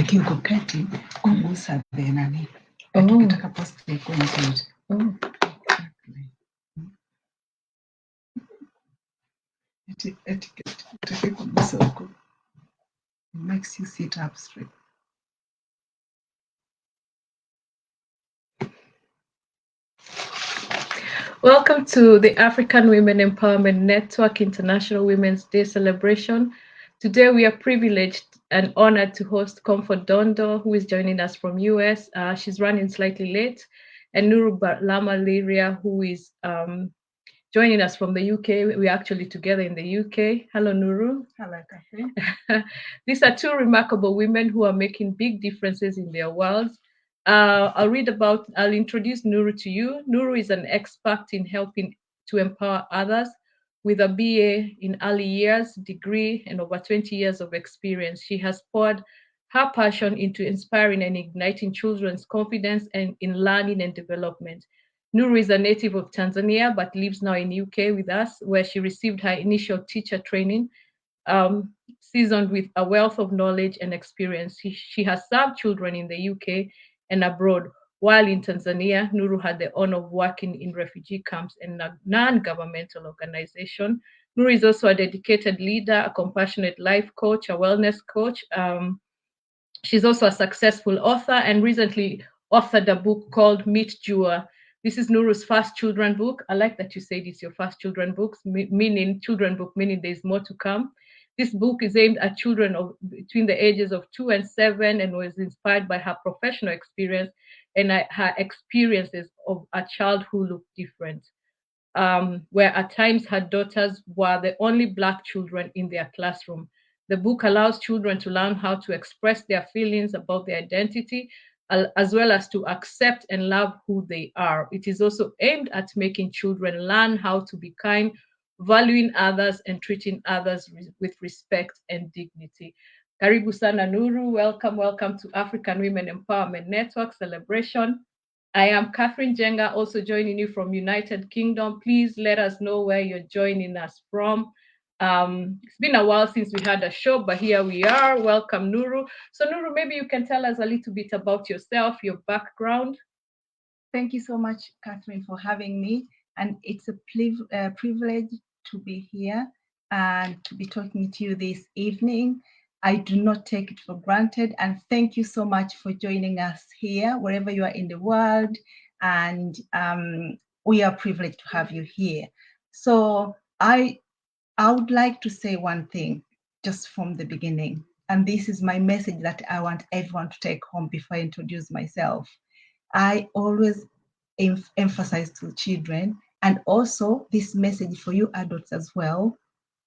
ukikuketi ugusa nani ukitaka post iko nzuri. Exactly. Etiquette utaki kugusa huko. It makes you sit up straight. Welcome to the African Women Empowerment Network International Women's Day celebration. Today we are privileged and honored to host Comfort Dondo, who is joining us from US. She's running slightly late, and Nuru Balama Liria, who is joining us from the UK. We're actually together in the UK. Hello, Nuru. Hello, Catherine. These are two remarkable women who are making big differences in their worlds. I'll introduce Nuru to you. Nuru is an expert in helping to empower others with a BA in early years, degree, and over 20 years of experience. She has poured her passion into inspiring and igniting children's confidence and in learning and development. Nuru is a native of Tanzania, but lives now in UK with us, where she received her initial teacher training, seasoned with a wealth of knowledge and experience. She has served children in the UK and abroad. While in Tanzania, Nuru had the honor of working in refugee camps and a non-governmental organization. Nuru is also a dedicated leader, a compassionate life coach, a wellness coach. She's also a successful author and recently authored a book called Meet Jua. This is Nuru's first children book. I like that you said it's your first children book, meaning there's more to come. This book is aimed at children between the ages of 2 and 7 and was inspired by her professional experience and her experiences of a child who looked different, where at times her daughters were the only Black children in their classroom. The book allows children to learn how to express their feelings about their identity, as well as to accept and love who they are. It is also aimed at making children learn how to be kind, valuing others, and treating others with respect and dignity. Karibu sana Nuru. Welcome to African Women Empowerment Network celebration. I am Catherine Jenga, also joining you from United Kingdom. Please let us know where you're joining us from. It's been a while since we had a show, but here we are. Welcome, Nuru. So, Nuru, maybe you can tell us a little bit about yourself, your background. Thank you so much, Catherine, for having me. And it's a privilege to be here and to be talking to you this evening. I do not take it for granted. And thank you so much for joining us here, wherever you are in the world. And we are privileged to have you here. So I would like to say one thing just from the beginning. And this is my message that I want everyone to take home before I introduce myself. I always emphasize to children, and also this message for you adults as well.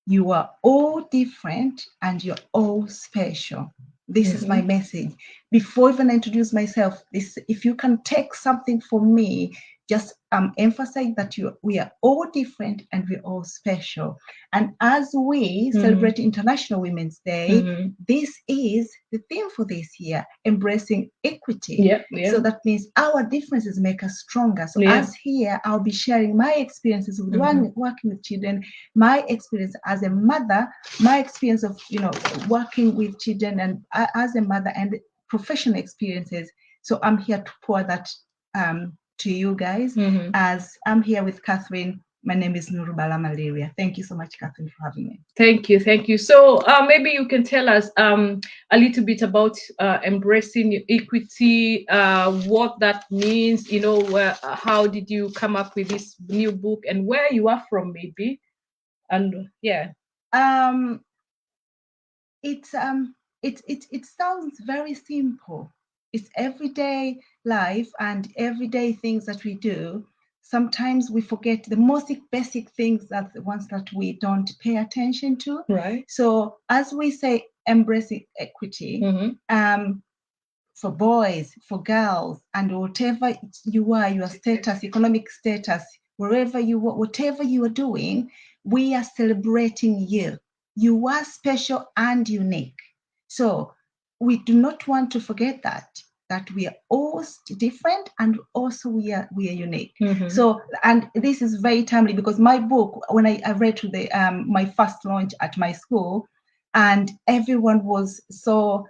You are all different and you're all special. This is my message. Before even I introduce myself, if you can take something from me, just emphasize that we are all different and we're all special. And as we celebrate International Women's Day, this is the theme for this year, embracing equity. So that means our differences make us stronger. So as here, I'll be sharing my experiences with working with children, my experience as a mother, my experience of working with children and as a mother, and professional experiences. So I'm here to pour that to you guys, as I'm here with Catherine. My name is Nuru Balama. Thank you so much, Catherine, for having me. Thank you. So maybe you can tell us a little bit about embracing equity, what that means, how did you come up with this new book and where you are from, maybe. And it sounds very simple. It's everyday life and everyday things that we do. Sometimes we forget the most basic things, that the ones that we don't pay attention to. Right. So as we say, embracing equity, for boys, for girls, and whatever you are, your status, economic status, wherever you are, whatever you are doing, we are celebrating you. You are special and unique. So we do not want to forget that we are all different and also we are unique. So, and this is very timely because my book, when I read to the my first launch at my school, and everyone was so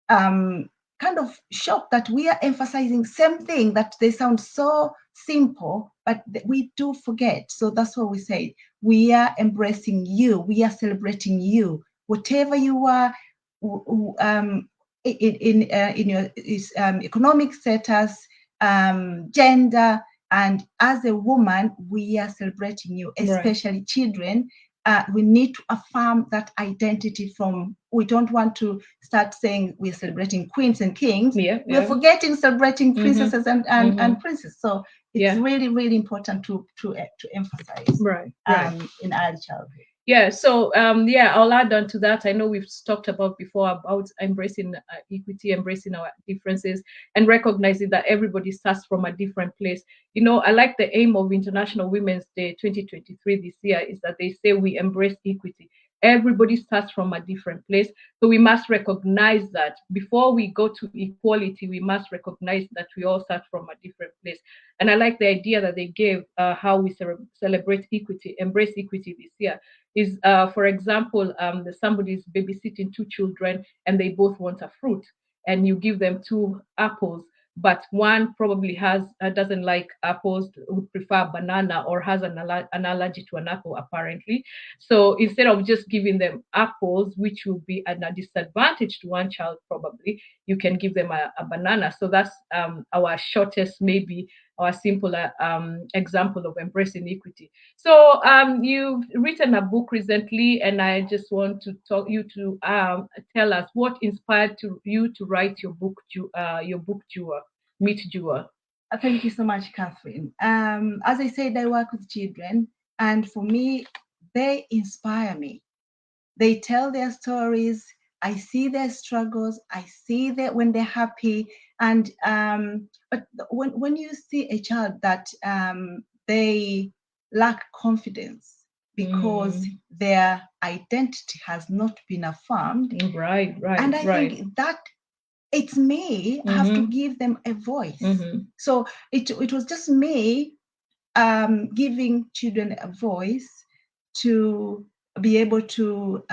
kind of shocked that we are emphasizing same thing that they sound so simple, but we do forget. So that's what we say. We are embracing you. We are celebrating you. Whatever you are, in your economic status, gender, and as a woman, we are celebrating you, especially children. We need to affirm that identity from, we don't want to start saying we're celebrating queens and kings. We're forgetting celebrating princesses and princes. So it's really, really important to emphasize in early childhood. Yeah, so I'll add on to that. I know we've talked about before about embracing equity, embracing our differences, and recognizing that everybody starts from a different place. I like the aim of International Women's Day 2023 this year is that they say we embrace equity. Everybody starts from a different place. So we must recognize that before we go to equality, we must recognize that we all start from a different place. And I like the idea that they gave how we celebrate equity, embrace equity this year. Is, for example, somebody's babysitting two children and they both want a fruit, and you give them two apples, but one probably doesn't like apples, would prefer banana, or has an allergy to an apple apparently. So instead of just giving them apples, which will be at a disadvantage to one child, probably you can give them a banana. So that's our shortest, maybe our simpler example of embracing equity. So you've written a book recently, and I just want to tell us what inspired you to write your book, Jua, Meet Jua. Thank you so much, Catherine. As I said, I work with children, and for me, they inspire me. They tell their stories. I see their struggles. I see that when they're happy. And but when you see a child that they lack confidence because their identity has not been affirmed, right, and I think that it's me have to give them a voice. So it was just me giving children a voice to be able to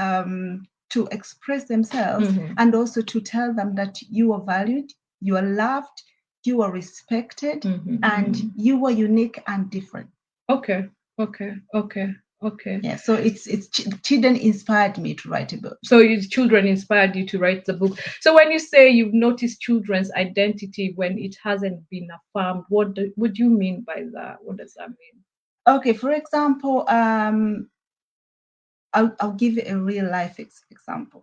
express themselves, and also to tell them that you are valued, you are loved, you are respected, and you are unique and different. Okay. Yeah, so it's children inspired me to write a book. So children inspired you to write the book. So when you say you've noticed children's identity when it hasn't been affirmed, what do you mean by that? What does that mean? Okay, for example, I'll give you a real life example.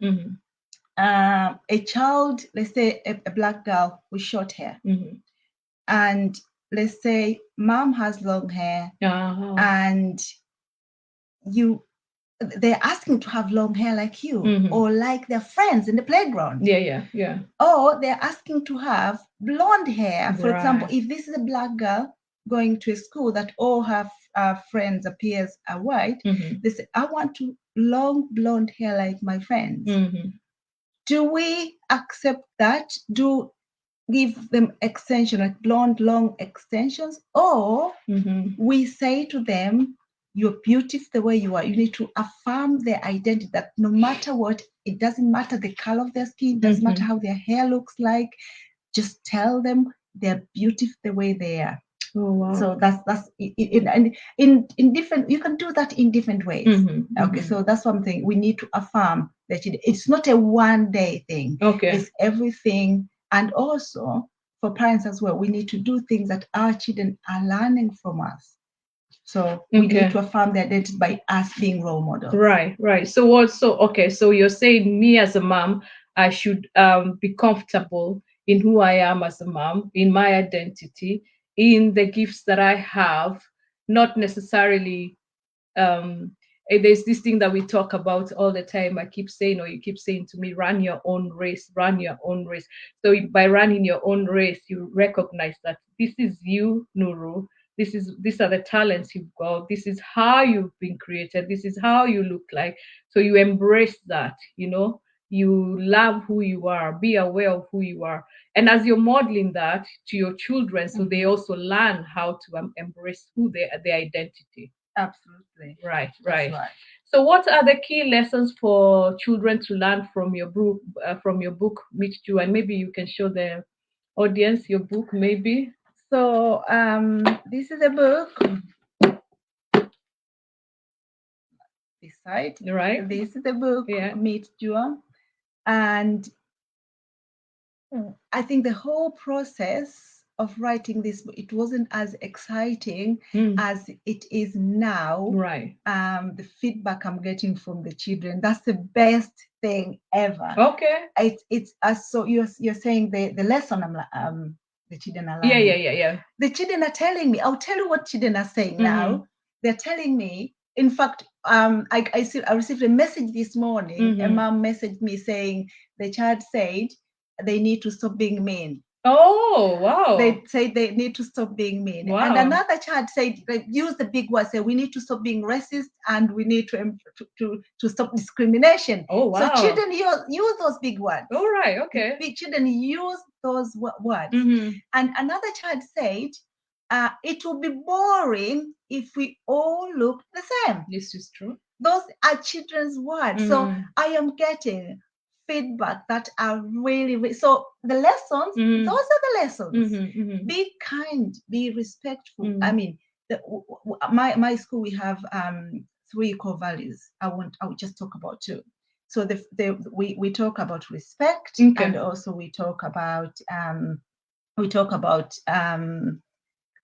A child, let's say a black girl with short hair, and let's say mom has long hair, and they're asking to have long hair like you, or like their friends in the playground. Yeah. Or they're asking to have blonde hair. For example, if this is a black girl going to a school that all her friends or peers are white, they say, I want to long blonde hair like my friends. Do we accept that? Do give them extension, like blonde long extensions? Or we say to them, you're beautiful the way you are. You need to affirm their identity, that no matter what, it doesn't matter the color of their skin, doesn't matter how their hair looks like, just tell them they're beautiful the way they are. Oh, wow. So that's in different, you can do that in different ways. Okay, so that's something we need to affirm, that it's not a one day thing. Okay. It's everything. And also for parents as well, we need to do things that our children are learning from us. So we need to affirm their identity by us being role models. Right. So you're saying me as a mom, I should be comfortable in who I am as a mom, in my identity, in the gifts that I have, not necessarily there's this thing that we talk about all the time. I keep saying, or you keep saying to me, run your own race. So by running your own race, you recognize that this is you, Nuru. These are the talents you've got. This is how you've been created. This is how you look like. So you embrace that, you love who you are, be aware of who you are. And as you're modeling that to your children, so they also learn how to embrace their identity. Absolutely. Right. So, what are the key lessons for children to learn from your book? Meet Jua, and maybe you can show the audience your book, maybe. So this is a book. This side, Right. This is the book, Yeah. Meet Jua, and I think the whole process of writing this book, it wasn't as exciting as it is now. Right. The feedback I'm getting from the children, that's the best thing ever. Okay. It's so you're saying the lesson the children are Yeah, learning. yeah. The children are telling me, I'll tell you what children are saying now. They're telling me, in fact, I received a message this morning. A mom messaged me saying the child said they need to stop being mean. Oh, wow. They say they need to stop being mean. Wow. And another child said, use the big word, say we need to stop being racist and we need to stop discrimination. Oh, wow. So children use those big words. All right, okay. The children use those words. And another child said, it will be boring if we all look the same. This is true. Those are children's words. So I am getting feedback that are really so the lessons, those are the lessons. Be kind, be respectful. I mean, my school, we have 3 core values. I will just talk about 2. So we talk about respect, and also we talk about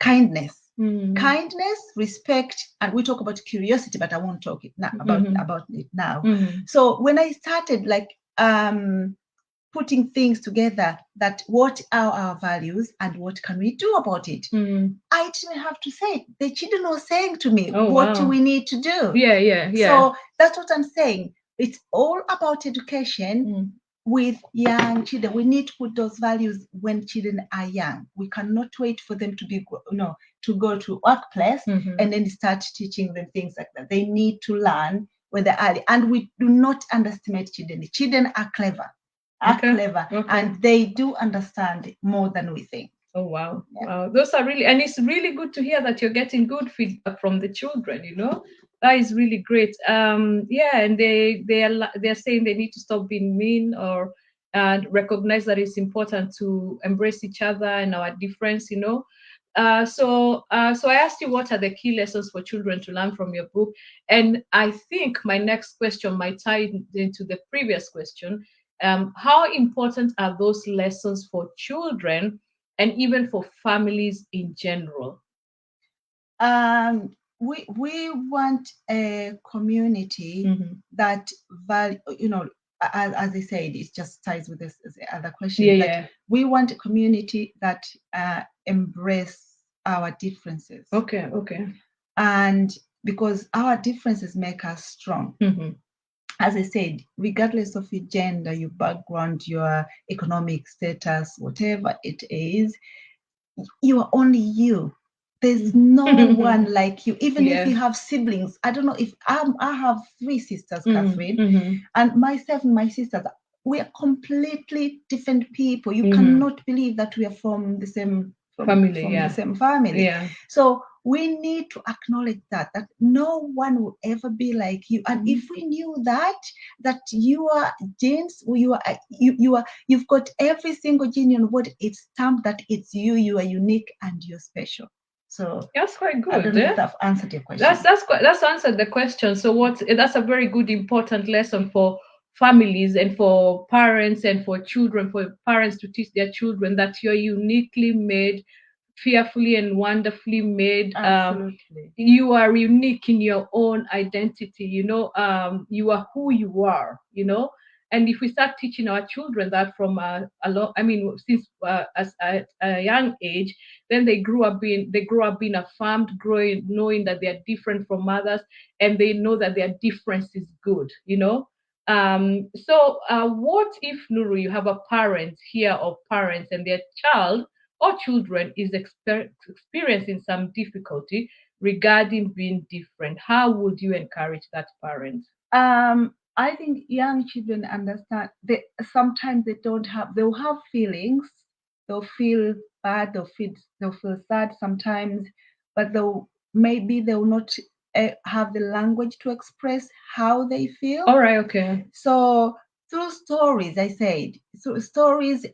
kindness. Kindness, respect, and we talk about curiosity, but I won't talk it now about it now. So when I started putting things together, that what are our values and what can we do about it, I didn't have to say it. The children were saying to me, what do we need to do? Yeah. So that's what I'm saying. It's all about education. With young children, we need to put those values when children are young. We cannot wait for them to go to workplace and then start teaching them things like that. They need to learn when they're early, and we do not underestimate children. The children are clever, and they do understand more than we think. Oh, wow. Yeah. Wow. Those are really, and it's really good to hear that you're getting good feedback from the children, that is really great. Yeah, and they're saying they need to stop being mean, and recognize that it's important to embrace each other and our difference. So I asked you, what are the key lessons for children to learn from your book? And I think my next question might tie into the previous question. How important are those lessons for children and even for families in general? We want a community that value, as I said, it just ties with this other question. Yeah. We want a community that embrace our differences. Okay. And because our differences make us strong. As I said, regardless of your gender, your background, your economic status, whatever it is, you are only you. There's no one like you. Even if you have siblings, I don't know if I have 3 sisters, Catherine, and myself and my sisters, we are completely different people. You cannot believe that we are from the same family. The same family. Yeah. So we need to acknowledge that no one will ever be like you. And if we knew that your genes, you've got every single gene in your body, it's stamped that it's you. You are unique and you're special. So that's quite good. I don't know if that answered your question. That's answered the question. So that's a very good, important lesson for families and for parents and for children, for parents to teach their children that you're uniquely made, fearfully and wonderfully made. Absolutely. You are unique in your own identity. You are who you are. And if we start teaching our children that from since as a young age, then they grow up being affirmed, knowing that they are different from others, and they know that their difference is good. So what if, Nuru, you have a parent here, or parents, and their child or children is experiencing some difficulty regarding being different? How would you encourage that parent? I think young children understand that sometimes they'll have feelings, they'll feel bad, they'll feel sad sometimes, but they'll not have the language to express how they feel. All right. Okay. So through stories, I said, so stories,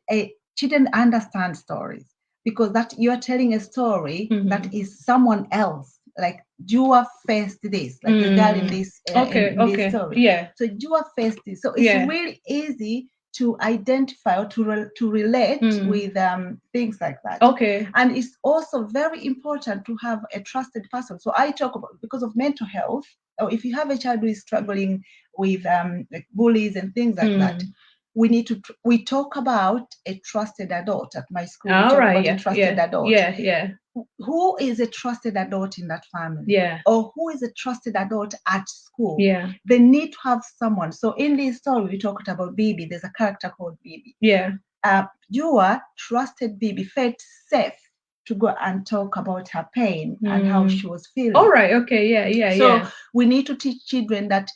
children understand stories because that you're telling a story that is someone else. Like Jua faced this, like the girl in this Okay. in this Okay. story. Yeah. So Jua faced this. So it's Yeah. really easy to identify or to relate with things like that. Okay. And it's also very important to have a trusted person. So I talk about, because of mental health, or if you have a child who is struggling with like bullies and things like that, we talk about a trusted adult at my school. We All talk right. about Yeah. a trusted adult. Yeah. Yeah. Who is a trusted adult in that family? Yeah. Or who is a trusted adult at school? Yeah. They need to have someone. So in this story, we talked about Bibi. There's a character called Bibi. Yeah. Jua trusted Bibi, felt safe to go and talk about her pain and how she was feeling. All right. Okay. Yeah. Yeah. So yeah. we need to teach children that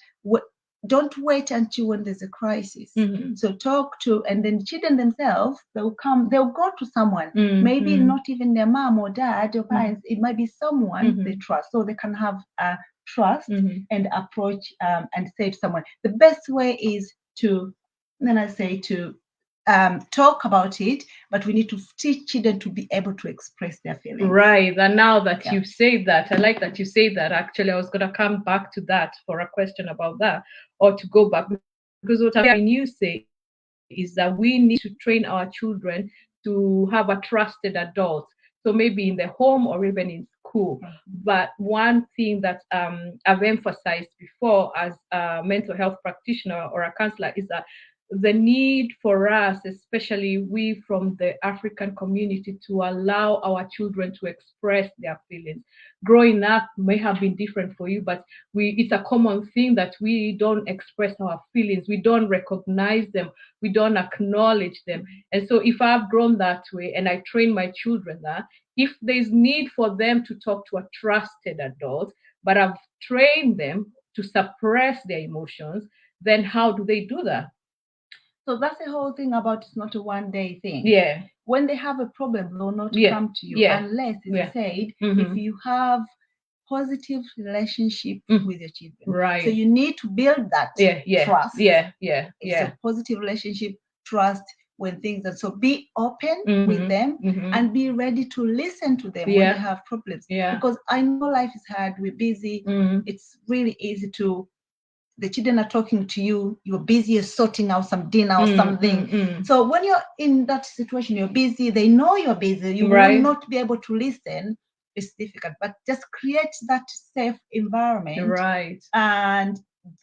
don't wait until when there's a crisis. So talk to, and then children themselves, they'll go to someone, maybe not even their mom or dad or parents, it might be someone they trust, so they can have trust and approach and say to someone. The best way is to, then I say to talk about it, but we need to teach children to be able to express their feelings. Right. And now that you say that, I like that you say that. Actually, I was going to come back to that for a question about that, or to go back, because what I'm hearing you say is that we need to train our children to have a trusted adult. So maybe in the home or even in school. But one thing that I've emphasized before as a mental health practitioner or a counselor is that the need for us, especially we from the African community, to allow our children to express their feelings. Growing up may have been different for you, but it's a common thing that we don't express our feelings, we don't recognize them, we don't acknowledge them. And so if I've grown that way and I train my children that if there's need for them to talk to a trusted adult, but I've trained them to suppress their emotions, then how do they do that? So that's the whole thing about it's not a one-day thing. Yeah. When they have a problem, they'll not come to you unless, as I said, if you have positive relationship with your children. Right. So you need to build that trust. It's a positive relationship, trust when things are, so be open with them and be ready to listen to them when they have problems. Because I know life is hard, we're busy. It's really easy to, the children are talking to you, you're busy sorting out some dinner or something. So when you're in that situation, you're busy, they know you're busy, you will not be able to listen. It's difficult, but just create that safe environment. Right. And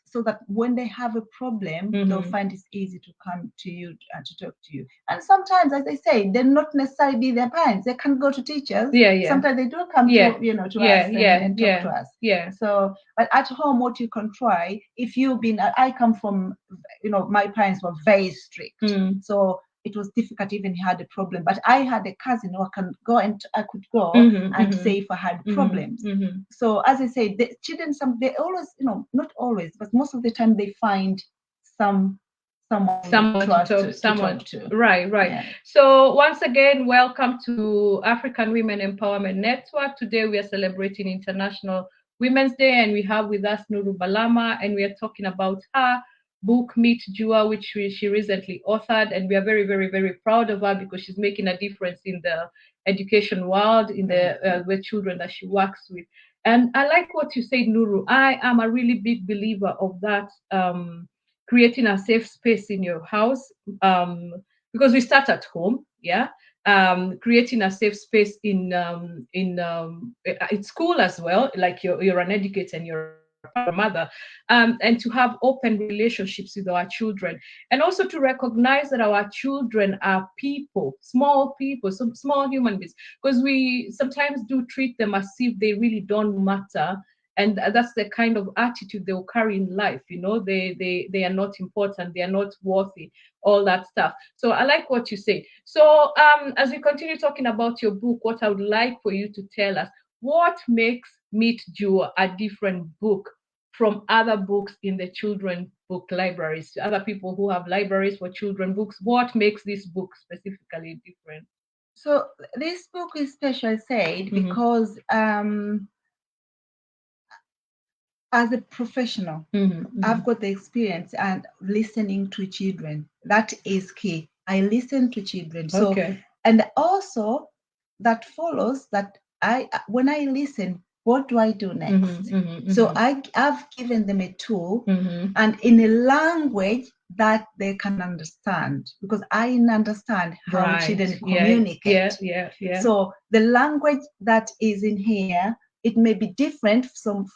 so that when they have a problem, they'll find it's easy to come to you to talk to you. And sometimes, as I say, they're not necessarily be their parents. They can go to teachers. Sometimes they do come to us and talk to us. So, but at home, what you can try, if you've been, I come from, my parents were very strict. So it was difficult even if you had a problem. But I had a cousin who I could go and say if I had problems. So as I say, the children, they always, not always, but most of the time they find someone to talk to. Right. So once again, welcome to African Women Empowerment Network. Today we are celebrating International Women's Day, and we have with us Nuru Balama, and we are talking about her book Meet Jua, which she recently authored, and we are very, very, very proud of her because she's making a difference in the education world, in the with children that she works with. And I like what you said, Nuru. I am a really big believer of that, creating a safe space in your house, because we start at home. Creating a safe space in school as well, like you're an educator and you're a mother, and to have open relationships with our children, and also to recognize that our children are people, some small human beings, because we sometimes do treat them as if they really don't matter, and that's the kind of attitude they will carry in life. They are not important, they are not worthy, all that stuff. So I like what you say. So as we continue talking about your book, what I would like for you to tell us, what makes Meet Jua a different book from other books in the children book libraries, other people who have libraries for children books? What makes this book specifically different? So this book is special, said, because as a professional, I've got the experience and listening to children. That is key. I listen to children. So, Okay. and also that follows that when I listen, what do I do next? So I've given them a tool and in a language that they can understand, because I understand how Right. children Yeah. communicate. Yeah. So the language that is in here, it may be different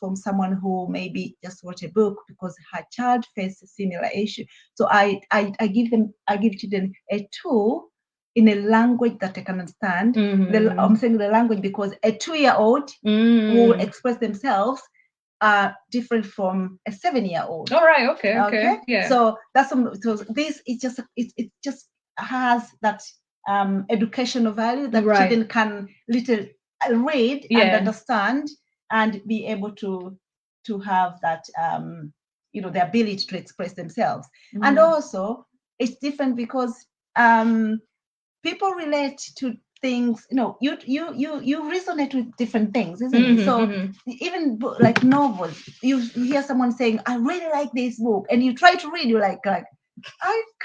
from someone who maybe just wrote a book because her child faced a similar issue. So I give children a tool in a language that they can understand. I'm saying the language because a 2-year-old will express themselves different from a 7-year-old. All right. Okay. Yeah. So that's so this is just it just has that educational value that children can little read and understand and be able to have that the ability to express themselves. And also it's different because people relate to things, you resonate with different things, isn't it? So even like novels, you hear someone saying, I really like this book, and you try to read, you're like I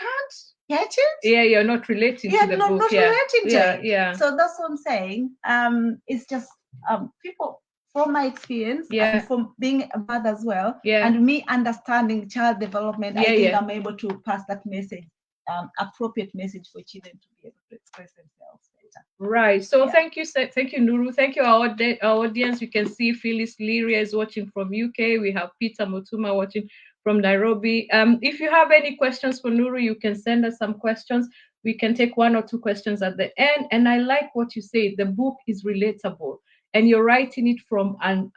can't get it. Yeah, you're not relating to the book. Not relating to it. Yeah. So that's what I'm saying. It's just people, from my experience and from being a mother as well, and me understanding child development, I think I'm able to pass that message, appropriate message for children to be able to express themselves better. Right. So thank you, Nuru. Thank you, our audience. You can see Phyllis Liria is watching from UK. We have Peter Mutuma watching from Nairobi. If you have any questions for Nuru, you can send us some questions. We can take 1 or 2 questions at the end. And I like what you say. The book is relatable, and you're writing it from an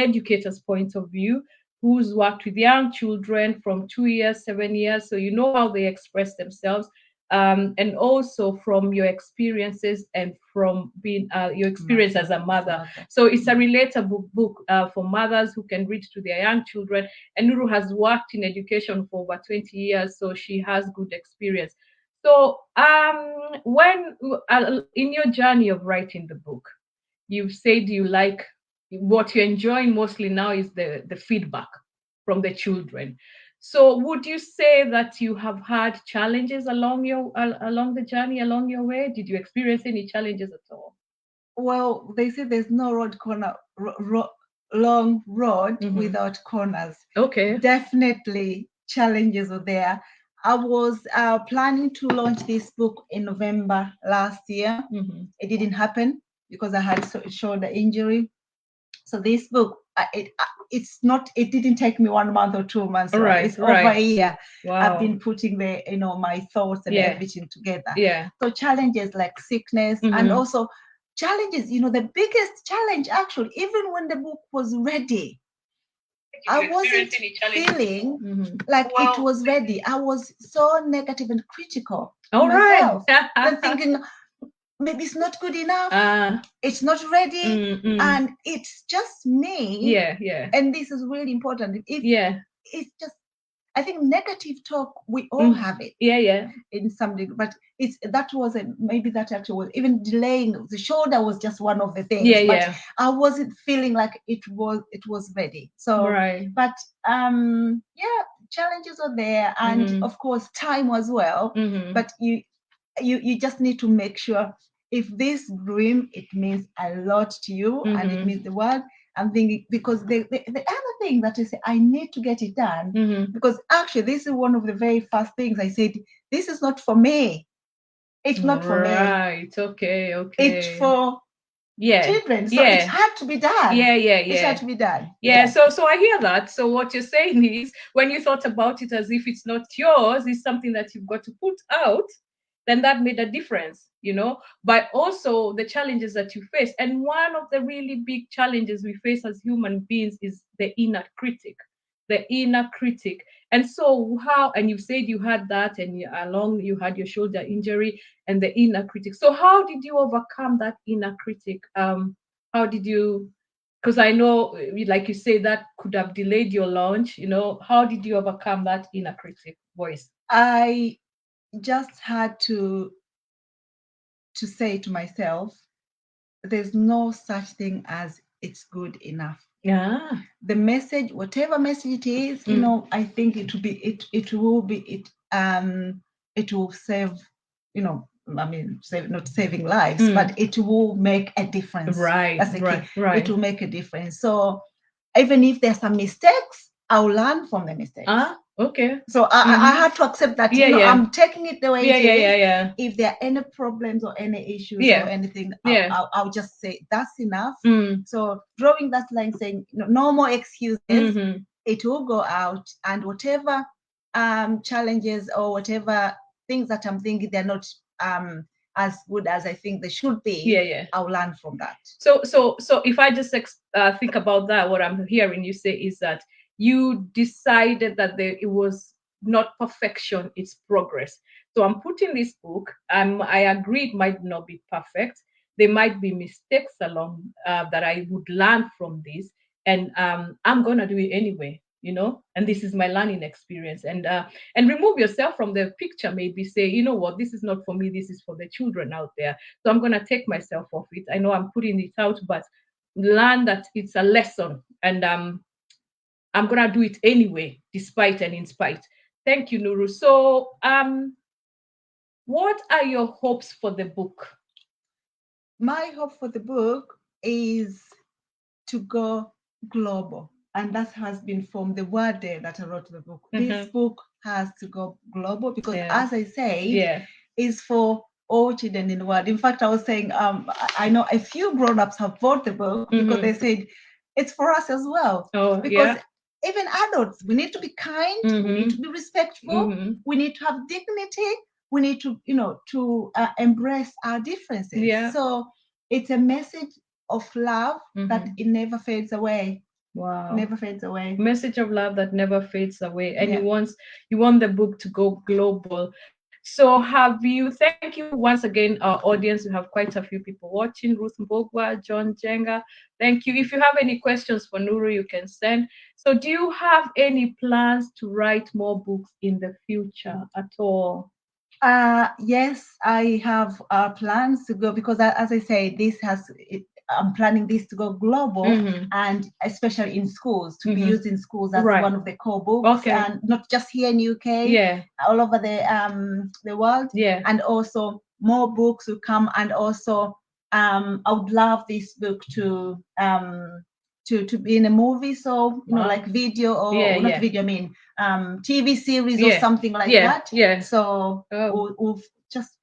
educator's point of view, who's worked with young children from 2 years, 7 years, so you know how they express themselves. And also from your experiences and from being your experience as a mother. So it's a relatable book for mothers who can read to their young children. And Nuru has worked in education for over 20 years, so she has good experience. So when in your journey of writing the book, you've said you like, what you're enjoying mostly now is the feedback from the children. So would you say that you have had challenges along the journey, along your way? Did you experience any challenges at all? Well, they say there's no long road without corners. Okay. Definitely challenges are there. I was planning to launch this book in November last year. It didn't happen because I had a shoulder injury. So this book, it didn't take me 1 month or 2 months. Right, it's over a year. Wow. I've been putting my thoughts and everything together. So challenges like sickness and also challenges, the biggest challenge actually, even when the book was ready, I wasn't feeling like it was ready. I was so negative and critical of myself. And thinking, maybe it's not good enough. It's not ready. And it's just me. And this is really important. It's just, I think negative talk, we all have it. In some degree, but maybe that actually was even delaying. The shoulder was just one of the things. But I wasn't feeling like it was ready. So, but challenges are there, and of course time as well. But you just need to make sure, if this dream, it means a lot to you and it means the world. I'm thinking, because the other thing that I say, I need to get it done, because actually this is one of the very first things I said, this is not for me. It's not for me. Right. Okay. It's for children. So it had to be done. It had to be done. So I hear that. So what you're saying is, when you thought about it as if it's not yours, it's something that you've got to put out, then that made a difference, but also the challenges that you face. And one of the really big challenges we face as human beings is the inner critic. And so and you said you had that, and you had your shoulder injury and the inner critic. So how did you overcome that inner critic? How did you, because I know, like you say, that could have delayed your launch, how did you overcome that inner critic voice? I just had to say to myself, there's no such thing as it's good enough. Yeah. The message, whatever message it is, I think it will be it will save, I mean, not saving lives, but it will make a difference. Right. That's the key. Right. It will make a difference. So even if there's some mistakes, I'll learn from the mistakes. Okay. So I had to accept that, I'm taking it the way it is. Yeah. If there are any problems or any issues or anything, I'll just say that's enough. So drawing that line, saying no more excuses, it will go out, and whatever challenges or whatever things that I'm thinking they're not as good as I think they should be, I'll learn from that. So if I just think about that, what I'm hearing you say is that you decided that it was not perfection, it's progress. So I'm putting this book, I agree it might not be perfect, there might be mistakes along that I would learn from this, and I'm gonna do it anyway, and this is my learning experience. And remove yourself from the picture, maybe say, you know what, this is not for me, this is for the children out there, so I'm gonna take myself off it. I know I'm putting it out, but learn that it's a lesson, and I'm gonna do it anyway, despite and in spite. Thank you, Nuru. So what are your hopes for the book? My hope for the book is to go global, and that has been from the word day that I wrote the book. This book has to go global because, as I say, is for all children in the world. In fact, I was saying, I know a few grown-ups have bought the book because they said it's for us as well. Because even adults, we need to be kind, we need to be respectful, we need to have dignity, we need to, to embrace our differences. So it's a message of love that it never fades away. Wow. Never fades away. Message of love that never fades away. And you want the book to go global. So thank you once again, our audience. We have quite a few people watching. Ruth Mbogwa, John Jenga. Thank you. If you have any questions for Nuru, you can send. So do you have any plans to write more books in the future at all? Yes, I have plans to go, because as I say, I'm planning this to go global, and especially in schools, to be used in schools as one of the core books, and not just here in UK, all over the world. And also more books will come, and also I would love this book to be in a movie, so like video or not video, I mean TV series or something like that. So we'll just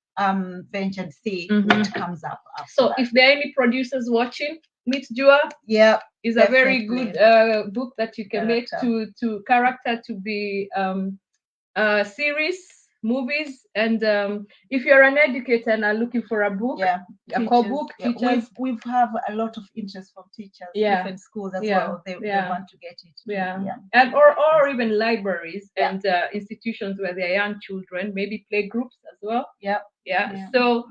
venture and see what comes up after so that. If there are any producers watching, Meet Jua is a very good book that you can make to character to be series, movies. And if you're an educator and are looking for a book, a core book, teachers, we've have a lot of interest from teachers, different schools as well. They want to get it. And or even libraries and institutions where there are young children, maybe play groups as well. So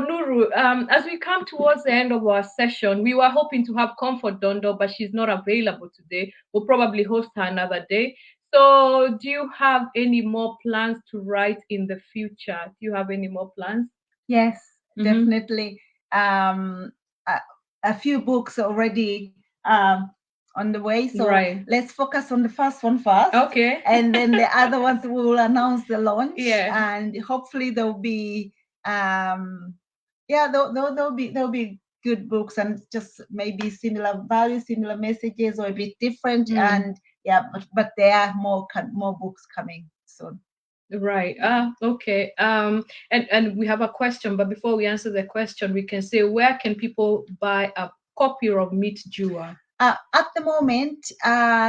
Nuru, as we come towards the end of our session, we were hoping to have Comfort Dondo, but she's not available today. We'll probably host her another day. So do you have any more plans to write in the future? Do you have any more plans? Yes, definitely. A few books already on the way. So let's focus on the first one first. Okay. And then the other ones we will announce the launch. And hopefully there'll be there'll be good books, and just maybe similar values, similar messages, or a bit different. And but there are more books coming soon. Right. Okay. And we have a question, but before we answer the question, we can say, where can people buy a copy of Meet Jua? At the moment,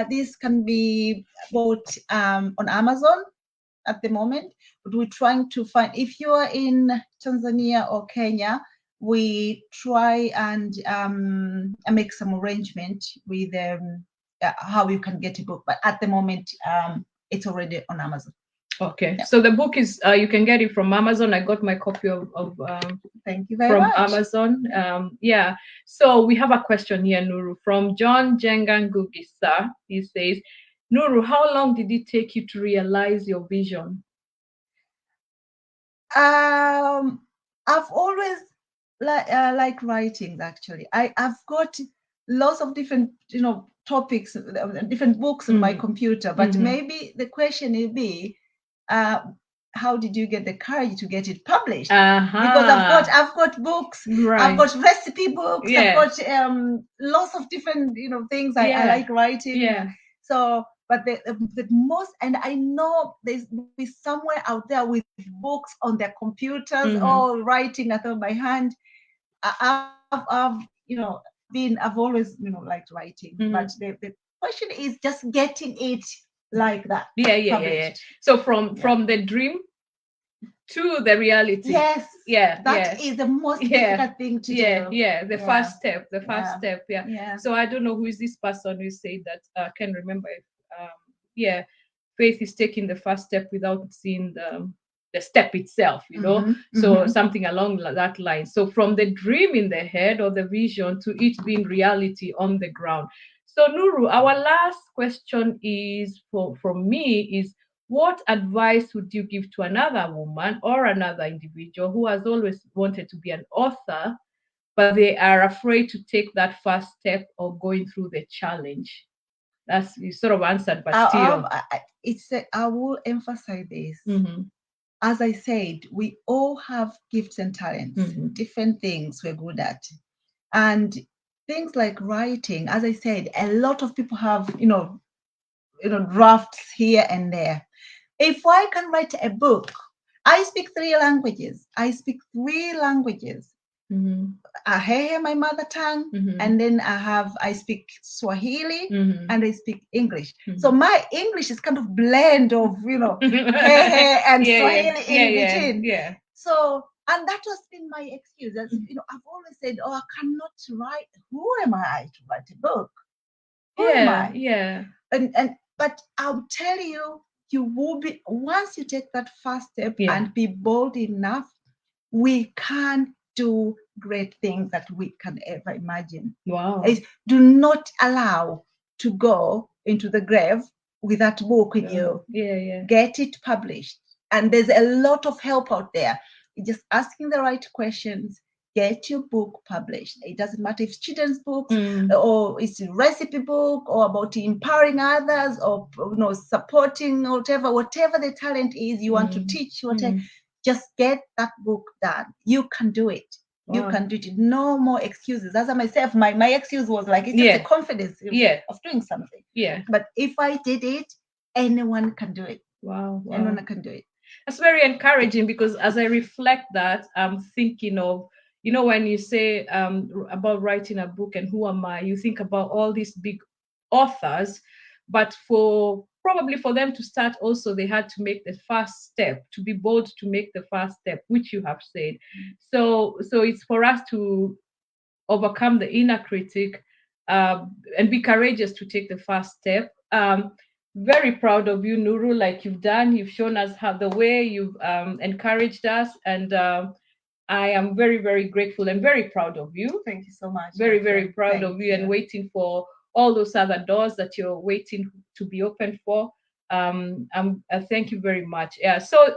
this can be bought on Amazon at the moment, but we're trying to find, if you are in Tanzania or Kenya, we try and make some arrangement with how you can get a book. But at the moment, it's already on Amazon. Okay, so the book is you can get it from Amazon. I got my copy of thank you very much. Amazon. So we have a question here, Nuru, from John Jengangugisa. He says, Nuru, how long did it take you to realize your vision? I've always like writing. Actually, I've got lots of different, topics, different books on my computer. But maybe the question will be, how did you get the courage to get it published? Because I've got books, Right. I've got recipe books, Yeah. I've got lots of different, things I like writing. Yeah. So, but the most, and I know there's somewhere out there with books on their computers or writing at by hand. I've always, liked writing, but the question is just getting it like that. Yeah. So from the dream to the reality. Yes. Yeah. That is the most difficult thing to do. Yeah. The first step. Yeah. So I don't know who is this person who said that. I can't remember if faith is taking the first step without seeing the step itself, so something along that line. So from the dream in the head or the vision to it being reality on the ground. So Nuru, our last question is from me is, what advice would you give to another woman or another individual who has always wanted to be an author, but they are afraid to take that first step or going through the challenge? That's, you sort of answered, but still. I will emphasize this. As I said, we all have gifts and talents, different things we're good at. And things like writing, as I said, a lot of people have, drafts here and there. If I can write a book, I speak 3 languages. Ahehe, my mother tongue, and then I speak Swahili, and I speak English. So my English is kind of blend of, Hehe and Swahili in between. Yeah. So, and that has been my excuse. As I've always said, I cannot write. Who am I to write a book? Who am I? Yeah. But I'll tell you, you will be, once you take that first step and be bold enough, we can do great things that we can ever imagine. Wow. Do not allow to go into the grave with that book in you. Yeah. Get it published. And there's a lot of help out there. You're just asking the right questions. Get your book published. It doesn't matter if it's children's books or it's a recipe book or about empowering others or supporting or whatever the talent is you want to teach, whatever. Just get that book done. You can do it. Wow. You can do it. No more excuses. As I myself, my excuse was like, it's just a confidence of doing something. Yeah. But if I did it, anyone can do it. Wow. Anyone can do it. That's very encouraging, because as I reflect that, I'm thinking of, when you say about writing a book and who am I, you think about all these big authors, but probably for them to start also, they had to make the first step, to be bold to make the first step, which you have said. So it's for us to overcome the inner critic and be courageous to take the first step. Very proud of you, Nuru, like you've done. You've shown us how the way you've encouraged us, and I am very, very grateful and very proud of you. Thank you so much. Very, very proud of you, and waiting for all those other doors that you're waiting to be opened for. Thank you very much. Yeah. So,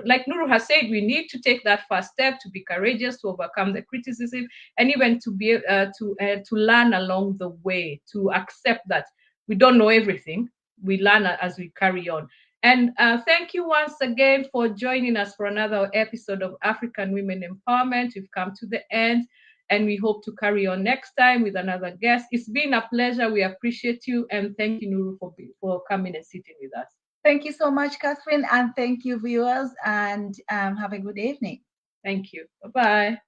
like Nuru has said, we need to take that first step, to be courageous, to overcome the criticism, and even to be to learn along the way, to accept that we don't know everything. We learn as we carry on. And thank you once again for joining us for another episode of African Women Empowerment. We've come to the end, and we hope to carry on next time with another guest. It's been a pleasure. We appreciate you, and thank you, Nuru, for coming and sitting with us. Thank you so much, Catherine, and thank you, viewers, and have a good evening. Thank you. Bye-bye.